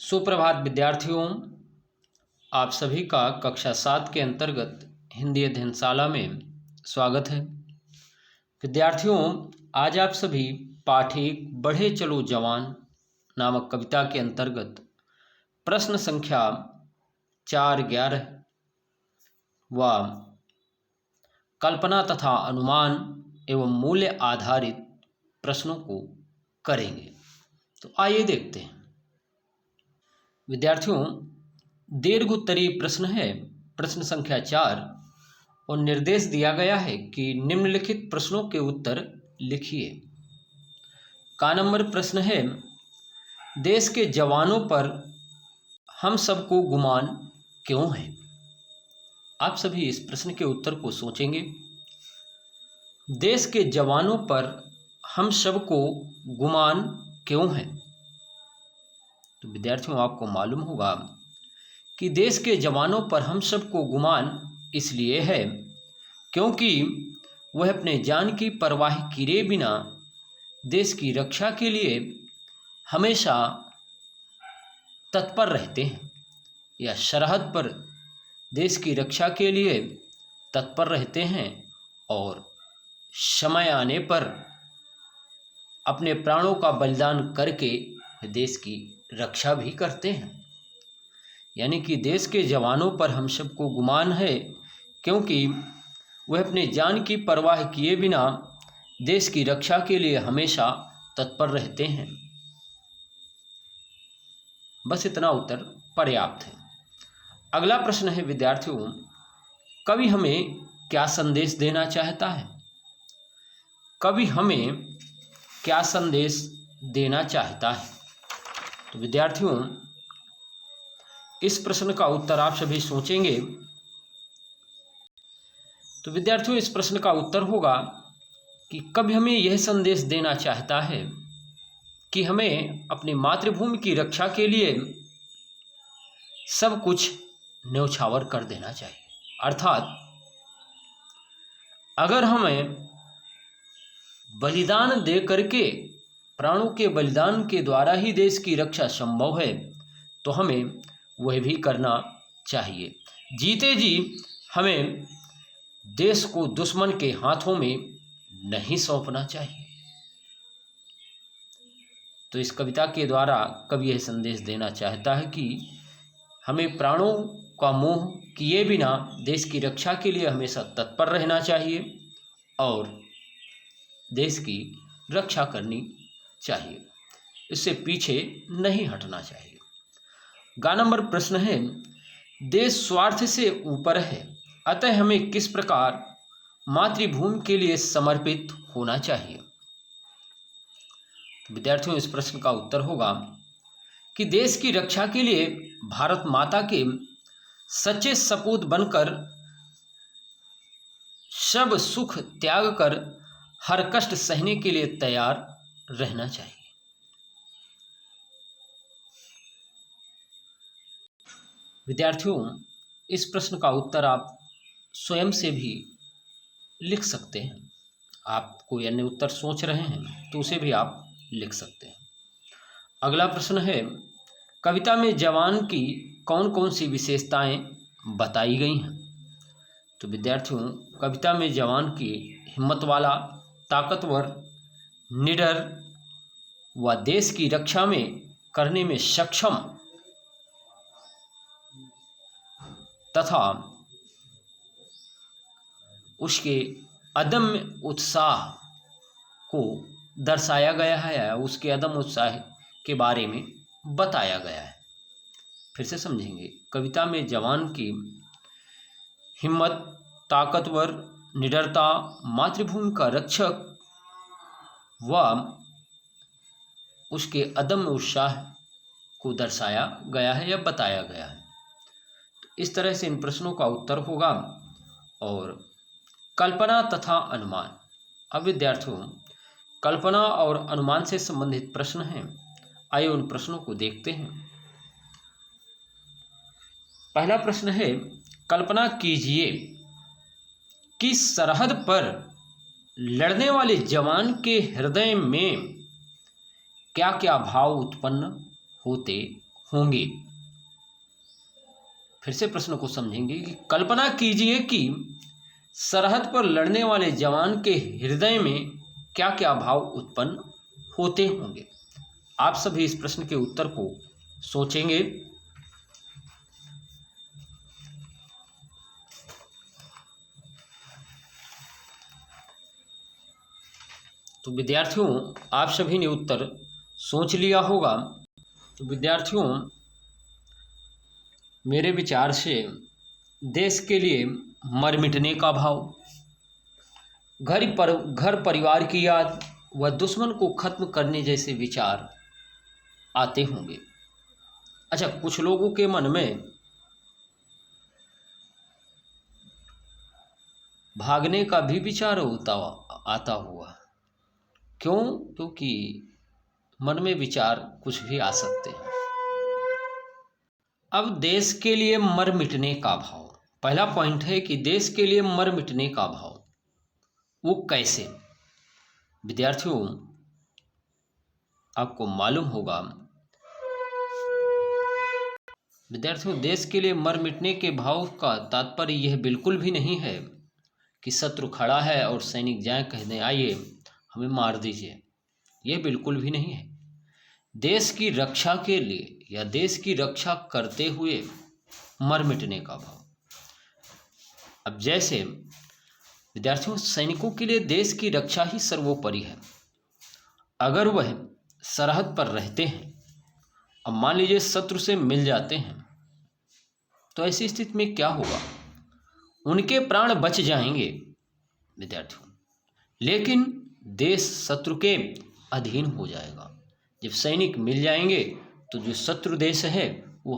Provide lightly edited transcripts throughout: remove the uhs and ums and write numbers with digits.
सुप्रभात विद्यार्थियों, आप सभी का कक्षा 7 के अंतर्गत हिंदी अध्ययनशाला में स्वागत है। विद्यार्थियों, आज आप सभी पाठ 1 बढ़े चलो जवान नामक कविता के अंतर्गत प्रश्न संख्या 4-11 व कल्पना तथा अनुमान एवं मूल्य आधारित प्रश्नों को करेंगे। तो आइए देखते हैं। विद्यार्थियों, दीर्घ उत्तरीय प्रश्न है प्रश्न संख्या 4 और निर्देश दिया गया है कि निम्नलिखित प्रश्नों के उत्तर लिखिए। का नंबर प्रश्न है, देश के जवानों पर हम सबको गुमान क्यों है? आप सभी इस प्रश्न के उत्तर को सोचेंगे। देश के जवानों पर हम सबको गुमान क्यों है? तो विद्यार्थियों, आपको मालूम होगा कि देश के जवानों पर हम सबको गुमान इसलिए है क्योंकि वह अपने जान की परवाह किए बिना देश की रक्षा के लिए हमेशा तत्पर रहते हैं या सरहद पर देश की रक्षा के लिए तत्पर रहते हैं और समय आने पर अपने प्राणों का बलिदान करके देश की रक्षा भी करते हैं। यानी कि देश के जवानों पर हम सबको गुमान है क्योंकि वह अपने जान की परवाह किए बिना देश की रक्षा के लिए हमेशा तत्पर रहते हैं। बस इतना उत्तर पर्याप्त है। अगला प्रश्न है विद्यार्थियों, कवि हमें क्या संदेश देना चाहता है? कवि हमें क्या संदेश देना चाहता है? तो विद्यार्थियों, इस प्रश्न का उत्तर आप सभी सोचेंगे। तो विद्यार्थियों, इस प्रश्न का उत्तर होगा कि कवि हमें यह संदेश देना चाहता है कि हमें अपनी मातृभूमि की रक्षा के लिए सब कुछ न्यौछावर कर देना चाहिए। अर्थात अगर हमें बलिदान दे करके, प्राणों के बलिदान के द्वारा ही देश की रक्षा संभव है, तो हमें वह भी करना चाहिए। जीते जी हमें देश को दुश्मन के हाथों में नहीं सौंपना चाहिए। तो इस कविता के द्वारा कवि यह संदेश देना चाहता है कि हमें प्राणों का मोह किए बिना देश की रक्षा के लिए हमेशा तत्पर रहना चाहिए और देश की रक्षा करनी चाहिए, इससे पीछे नहीं हटना चाहिए। गा नंबर प्रश्न है, देश स्वार्थ से ऊपर है, अतः हमें किस प्रकार मातृभूमि के लिए समर्पित होना चाहिए? विद्यार्थियों, इस प्रश्न का उत्तर होगा कि देश की रक्षा के लिए भारत माता के सच्चे सपूत बनकर सब सुख त्याग कर हर कष्ट सहने के लिए तैयार रहना चाहिए। विद्यार्थियों, इस प्रश्न का उत्तर आप स्वयं से भी लिख सकते हैं। आप कोई अन्य उत्तर सोच रहे हैं तो उसे भी आप लिख सकते हैं। अगला प्रश्न है, कविता में जवान की कौन कौन सी विशेषताएं बताई गई हैं? तो विद्यार्थियों, कविता में जवान की हिम्मत वाला, ताकतवर, निडर व देश की रक्षा में करने में सक्षम तथा उसके अदम्य उत्साह को दर्शाया गया है, उसके अदम्य उत्साह के बारे में बताया गया है। फिर से समझेंगे। कविता में जवान की हिम्मत, ताकतवर, निडरता, मातृभूमि का रक्षक व उसके अदम्य उत्साह को दर्शाया गया है या बताया गया है। तो इस तरह से इन प्रश्नों का उत्तर होगा। और कल्पना तथा अनुमान। अब विद्यार्थियों, कल्पना और अनुमान से संबंधित प्रश्न हैं। आइए उन प्रश्नों को देखते हैं। पहला प्रश्न है, कल्पना कीजिए कि सरहद पर लड़ने वाले जवान के हृदय में क्या क्या भाव उत्पन्न होते होंगे। फिर से प्रश्न को समझेंगे कि कल्पना कीजिए कि सरहद पर लड़ने वाले जवान के हृदय में क्या क्या भाव उत्पन्न होते होंगे। आप सभी इस प्रश्न के उत्तर को सोचेंगे। तो विद्यार्थियों, आप सभी ने उत्तर सोच लिया होगा। तो विद्यार्थियों, मेरे विचार से देश के लिए मर मिटने का भाव, घर परिवार की याद व दुश्मन को खत्म करने जैसे विचार आते होंगे। अच्छा, कुछ लोगों के मन में भागने का भी विचार आता हुआ। क्यों? क्योंकि मन में विचार कुछ भी आ सकते हैं। अब देश के लिए मर मिटने का भाव, पहला पॉइंट है कि देश के लिए मर मिटने का भाव वो कैसे। विद्यार्थियों, आपको मालूम होगा, विद्यार्थियों, देश के लिए मर मिटने के भाव का तात्पर्य यह बिल्कुल भी नहीं है कि शत्रु खड़ा है और सैनिक जाएं कह दें आइए हमें मार दीजिए। यह बिल्कुल भी नहीं है। देश की रक्षा के लिए या देश की रक्षा करते हुए मर मिटने का भाव। अब जैसे विद्यार्थियों, सैनिकों के लिए देश की रक्षा ही सर्वोपरि है। अगर वह सरहद पर रहते हैं, अब मान लीजिए शत्रु से मिल जाते हैं, तो ऐसी स्थिति में क्या होगा? उनके प्राण बच जाएंगे विद्यार्थियों, लेकिन देश शत्रु के अधीन हो जाएगा। जब सैनिक मिल जाएंगे तो जो शत्रु देश है वो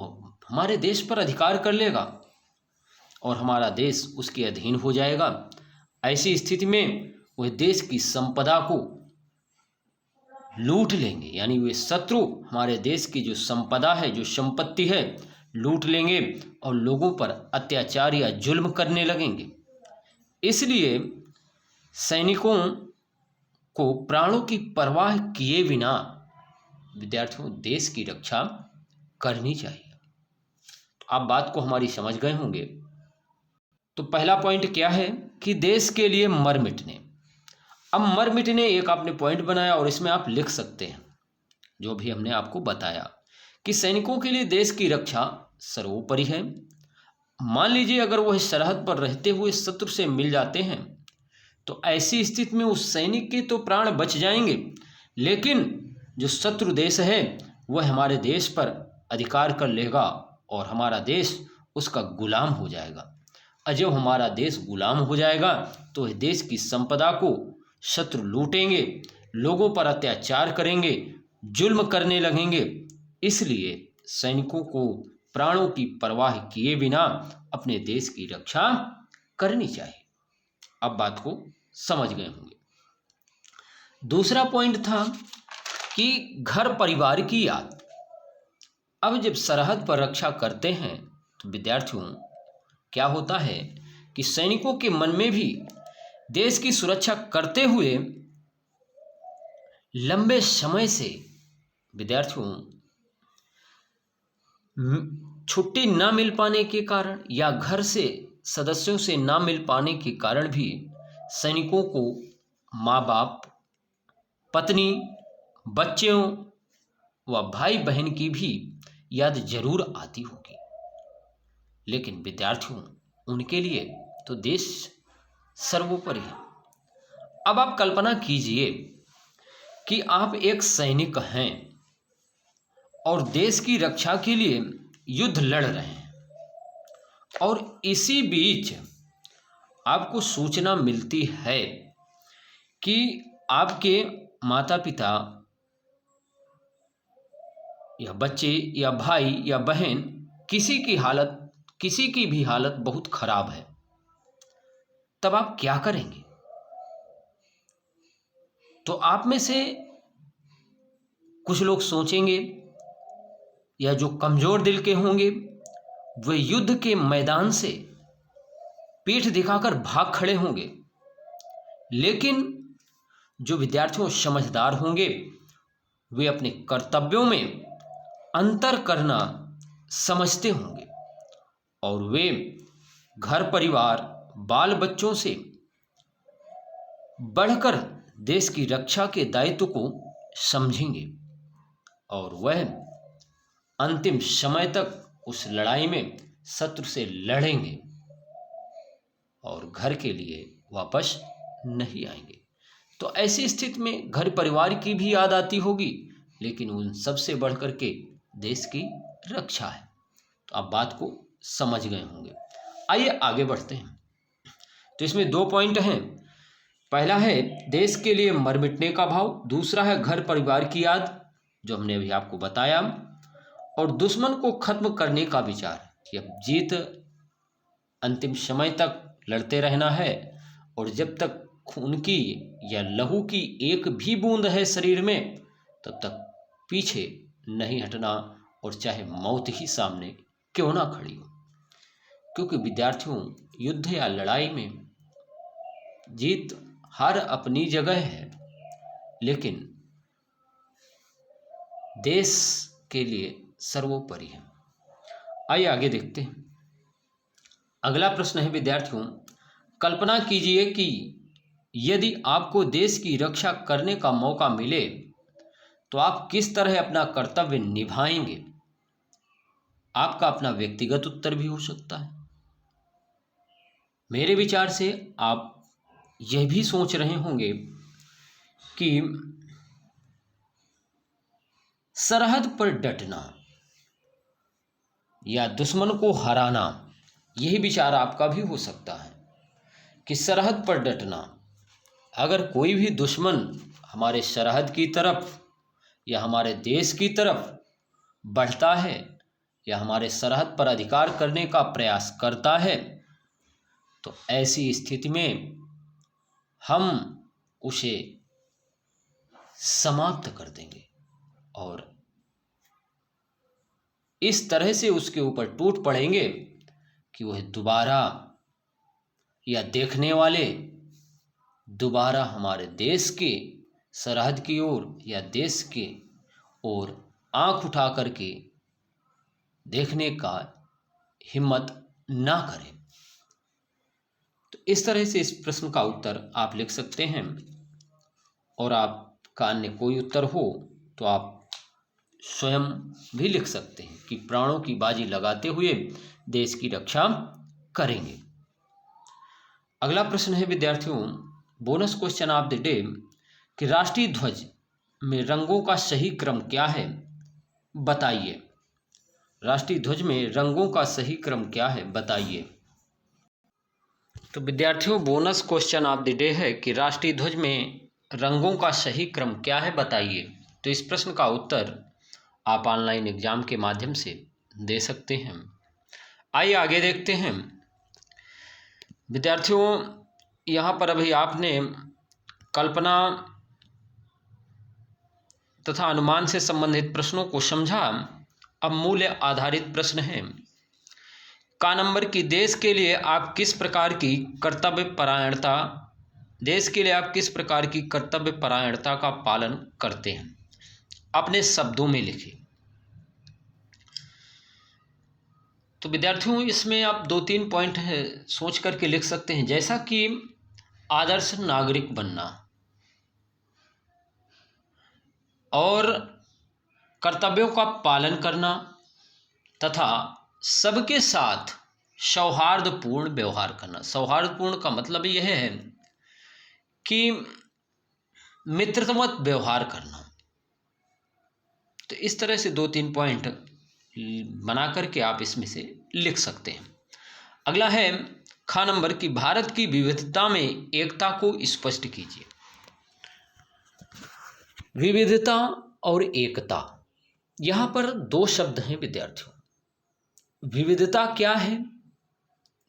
हमारे देश पर अधिकार कर लेगा और हमारा देश उसके अधीन हो जाएगा। ऐसी स्थिति में वह देश की संपदा को लूट लेंगे, यानी वे शत्रु हमारे देश की जो संपदा है, जो संपत्ति है, लूट लेंगे और लोगों पर अत्याचार या जुल्म करने लगेंगे। इसलिए सैनिकों को प्राणों की परवाह किए बिना विद्यार्थियों देश की रक्षा करनी चाहिए। आप बात को हमारी समझ गए होंगे। तो पहला पॉइंट क्या है कि देश के लिए मर मिटने। अब मर मिटने एक आपने पॉइंट बनाया और इसमें आप लिख सकते हैं जो भी हमने आपको बताया कि सैनिकों के लिए देश की रक्षा सर्वोपरि है। मान लीजिए अगर वह सरहद पर रहते हुए शत्रु से मिल जाते हैं तो ऐसी स्थिति में उस सैनिक के तो प्राण बच जाएंगे, लेकिन जो शत्रु देश है वह हमारे देश पर अधिकार कर लेगा और हमारा देश उसका गुलाम हो जाएगा। और जब हमारा देश गुलाम हो जाएगा तो देश की संपदा को शत्रु लूटेंगे, लोगों पर अत्याचार करेंगे, जुल्म करने लगेंगे। इसलिए सैनिकों को प्राणों की परवाह किए बिना अपने देश की रक्षा करनी चाहिए। अब बात को समझ गए होंगे। दूसरा पॉइंट था कि घर परिवार की याद। अब जब सरहद पर रक्षा करते हैं तो विद्यार्थियों क्या होता है कि सैनिकों के मन में भी देश की सुरक्षा करते हुए लंबे समय से विद्यार्थियों छुट्टी ना मिल पाने के कारण या घर से सदस्यों से ना मिल पाने के कारण भी सैनिकों को माँ बाप, पत्नी, बच्चों व भाई बहन की भी याद जरूर आती होगी। लेकिन विद्यार्थियों उनके लिए तो देश सर्वोपरि है। अब आप कल्पना कीजिए कि आप एक सैनिक हैं और देश की रक्षा के लिए युद्ध लड़ रहे हैं और इसी बीच आपको सूचना मिलती है कि आपके माता पिता या बच्चे या भाई या बहन किसी की भी हालत बहुत खराब है। तब आप क्या करेंगे? तो आप में से कुछ लोग सोचेंगे या जो कमजोर दिल के होंगे वे युद्ध के मैदान से पीठ दिखाकर भाग खड़े होंगे, लेकिन जो विद्यार्थियों समझदार होंगे वे अपने कर्तव्यों में अंतर करना समझते होंगे और वे घर परिवार बाल बच्चों से बढ़कर देश की रक्षा के दायित्व को समझेंगे और वह अंतिम समय तक उस लड़ाई में शत्रु से लड़ेंगे और घर के लिए वापस नहीं आएंगे। तो ऐसी स्थिति में घर परिवार की भी याद आती होगी, लेकिन उन सबसे बढ़कर के देश की रक्षा है। तो आप बात को समझ गए होंगे। आइए आगे बढ़ते हैं। तो इसमें 2 पॉइंट हैं। पहला है देश के लिए मर मिटने का भाव, दूसरा है घर परिवार की याद, जो हमने अभी आपको बताया, और दुश्मन को खत्म करने का विचार कि अब जीत अंतिम समय तक लड़ते रहना है और जब तक खून की या लहू की एक भी बूंद है शरीर में तब तक पीछे नहीं हटना, और चाहे मौत ही सामने क्यों ना खड़ी हो। क्योंकि विद्यार्थियों, युद्ध या लड़ाई में जीत हार अपनी जगह है, लेकिन देश के लिए सर्वोपरि है। आइए आगे देखते हैं। अगला प्रश्न है विद्यार्थियों, कल्पना कीजिए कि यदि आपको देश की रक्षा करने का मौका मिले तो आप किस तरह अपना कर्तव्य निभाएंगे। आपका अपना व्यक्तिगत उत्तर भी हो सकता है। मेरे विचार से आप यह भी सोच रहे होंगे कि सरहद पर डटना या दुश्मन को हराना, यही विचार आपका भी हो सकता है कि सरहद पर डटना, अगर कोई भी दुश्मन हमारे सरहद की तरफ या हमारे देश की तरफ बढ़ता है या हमारे सरहद पर अधिकार करने का प्रयास करता है, तो ऐसी स्थिति में हम उसे समाप्त कर देंगे और इस तरह से उसके ऊपर टूट पड़ेंगे कि वह दोबारा या देखने वाले दोबारा हमारे देश के सरहद की ओर या देश के ओर आंख उठा करके देखने का हिम्मत ना करें। तो इस तरह से इस प्रश्न का उत्तर आप लिख सकते हैं, और आपका अन्य कोई उत्तर हो तो आप स्वयं भी लिख सकते हैं कि प्राणों की बाजी लगाते हुए देश की रक्षा करेंगे। अगला प्रश्न है विद्यार्थियों, bonus question of the day, कि राष्ट्रीय ध्वज में रंगों का सही क्रम क्या है, बताइए। राष्ट्रीय ध्वज में रंगों का सही क्रम क्या है, बताइए। तो विद्यार्थियों, bonus question of the day है कि राष्ट्रीय ध्वज में रंगों का सही क्रम क्या है, बताइए। तो इस प्रश्न का उत्तर आप ऑनलाइन एग्जाम के माध्यम से दे सकते हैं। आइए आगे देखते हैं। विद्यार्थियों, यहाँ पर अभी आपने कल्पना तथा अनुमान से संबंधित प्रश्नों को समझा। अब मूल्य आधारित प्रश्न है। का नंबर की देश के लिए आप किस प्रकार की कर्तव्य परायणता का पालन करते हैं, अपने शब्दों में लिखिए। तो विद्यार्थियों, इसमें आप 2-3 पॉइंट है सोच करके लिख सकते हैं, जैसा कि आदर्श नागरिक बनना और कर्तव्यों का पालन करना तथा सबके साथ सौहार्दपूर्ण व्यवहार करना। सौहार्दपूर्ण का मतलब यह है कि मित्रवत व्यवहार करना। तो इस तरह से 2-3 पॉइंट बना करके आप इसमें से लिख सकते हैं। अगला है खा नंबर की भारत की विविधता में एकता को स्पष्ट कीजिए। विविधता और एकता, यहाँ पर 2 शब्द हैं विद्यार्थियों। विविधता क्या है,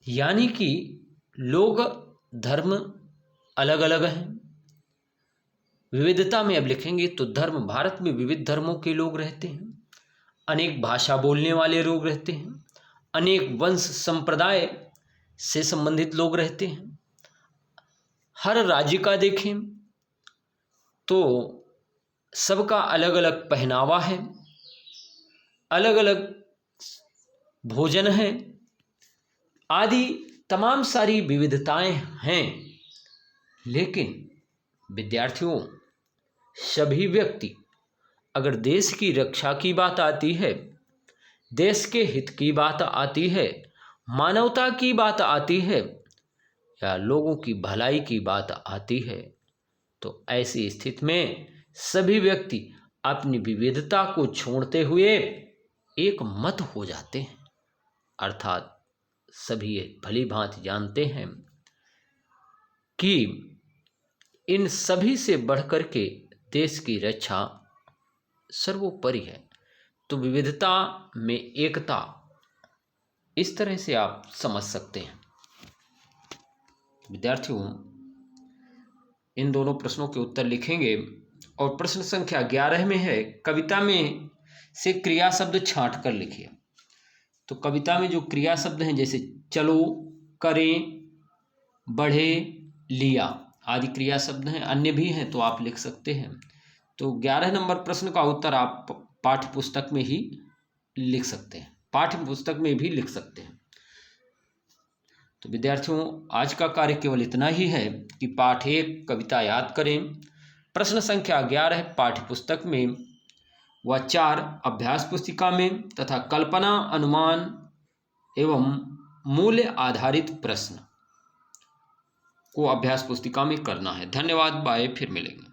यानी कि लोग धर्म अलग अलग हैं। विविधता में अब लिखेंगे तो धर्म, भारत में विविध धर्मों के लोग रहते हैं, अनेक भाषा बोलने वाले लोग रहते हैं, अनेक वंश संप्रदाय से संबंधित लोग रहते हैं। हर राज्य का देखें तो सबका अलग अलग पहनावा है, अलग अलग भोजन हैं आदि तमाम सारी विविधताएं हैं। लेकिन विद्यार्थियों, सभी व्यक्ति, अगर देश की रक्षा की बात आती है, देश के हित की बात आती है, मानवता की बात आती है या लोगों की भलाई की बात आती है, तो ऐसी स्थिति में सभी व्यक्ति अपनी विविधता को छोड़ते हुए एक मत हो जाते हैं। अर्थात सभी भली भांति जानते हैं कि इन सभी से बढ़कर के देश की रक्षा सर्वोपरि है। तो विविधता में एकता, इस तरह से आप समझ सकते हैं। विद्यार्थियों, इन दोनों प्रश्नों के उत्तर लिखेंगे और प्रश्न संख्या 11 में है, कविता में से क्रिया शब्द छांट कर लिखिए। तो कविता में जो क्रिया शब्द हैं, जैसे चलो, करें, बढ़े, लिया आदि क्रिया शब्द हैं, अन्य भी हैं तो आप लिख सकते हैं। तो 11 नंबर प्रश्न का उत्तर आप पाठ्य पुस्तक में ही लिख सकते हैं, पाठ्य पुस्तक में भी लिख सकते हैं। तो विद्यार्थियों, आज का कार्य केवल इतना ही है कि पाठ 1 कविता याद करें, प्रश्न संख्या 11 पाठ्य पुस्तक में व 4 अभ्यास पुस्तिका में तथा कल्पना, अनुमान एवं मूल्य आधारित प्रश्न को अभ्यास पुस्तिका में करना है। धन्यवाद, बाय, फिर मिलेंगे।